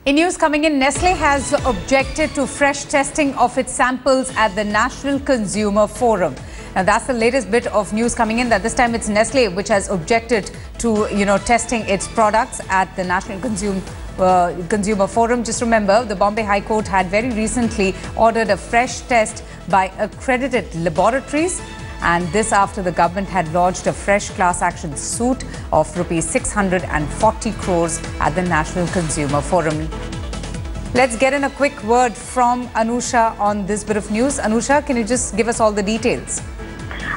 In news coming in, Nestle has objected to fresh testing of its samples at the National Consumer Forum. Now, that's the latest bit of news coming in, that this time it's Nestle which has objected to, testing its products at the National Consumer Forum. Just remember, the Bombay High Court had very recently ordered a fresh test by accredited laboratories. And this after the government had lodged a fresh class action suit of rupees 640 crores at the National Consumer Forum. Let's get in a quick word from Anusha on this bit of news. Anusha, can you just give us all the details?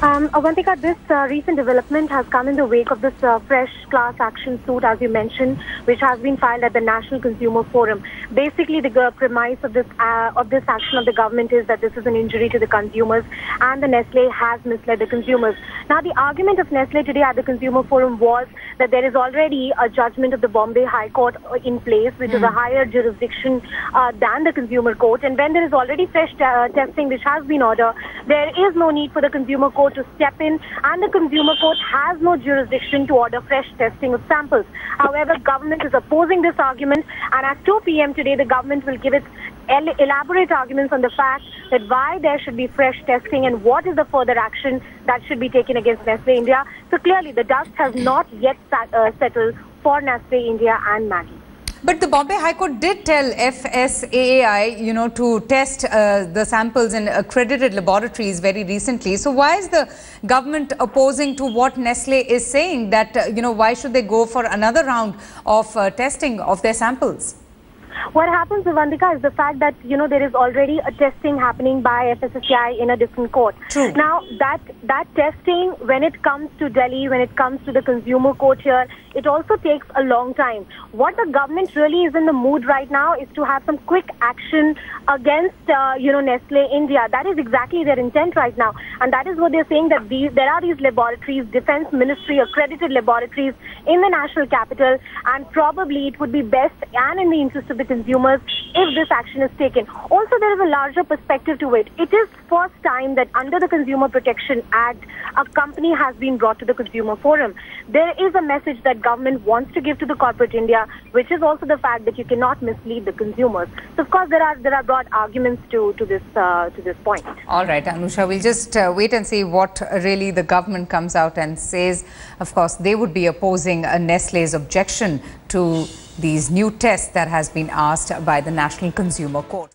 Avantika, this recent development has come in the wake of this fresh class action suit, as you mentioned, which has been filed at the National Consumer Forum. Basically, the premise of this action of the government is that this is an injury to the consumers and the Nestle has misled the consumers. Now, the argument of Nestle today at the Consumer Forum was that there is already a judgment of the Bombay High Court in place, which is a higher jurisdiction than the Consumer Court. And when there is already fresh testing which has been ordered, there is no need for the Consumer Court to step in, and the Consumer Court has no jurisdiction to order fresh testing of samples. However, government is opposing this argument, and at 2 p.m. today, the government will give its elaborate arguments on the fact that why there should be fresh testing and what is the further action that should be taken against Nestle India. So clearly, the dust has not yet settled for Nestle India and Maggi. But the Bombay High Court did tell FSAI, to test the samples in accredited laboratories very recently. So why is the government opposing to what Nestle is saying, that, why should they go for another round of testing of their samples? What happens, Avandika, is the fact that, there is already a testing happening by FSSAI in a different court. True. Now, that testing, when it comes to Delhi, when it comes to the Consumer Court here, it also takes a long time. What the government really is in the mood right now is to have some quick action against, Nestle India. That is exactly their intent right now. And that is what they're saying, that there are these laboratories, Defense Ministry accredited laboratories in the national capital, and probably it would be best and in the interest of the consumers if this action is taken. Also, there is a larger perspective to it. It is first time that under the Consumer Protection Act, a company has been brought to the Consumer Forum. There is a message that government wants to give to the corporate India, which is also the fact that you cannot mislead the consumers. So, of course, there are broad arguments to this point. All right, Anusha, we'll just wait and see what really the government comes out and says. Of course, they would be opposing Nestle's objection to these new tests that has been asked by the National Consumer Court.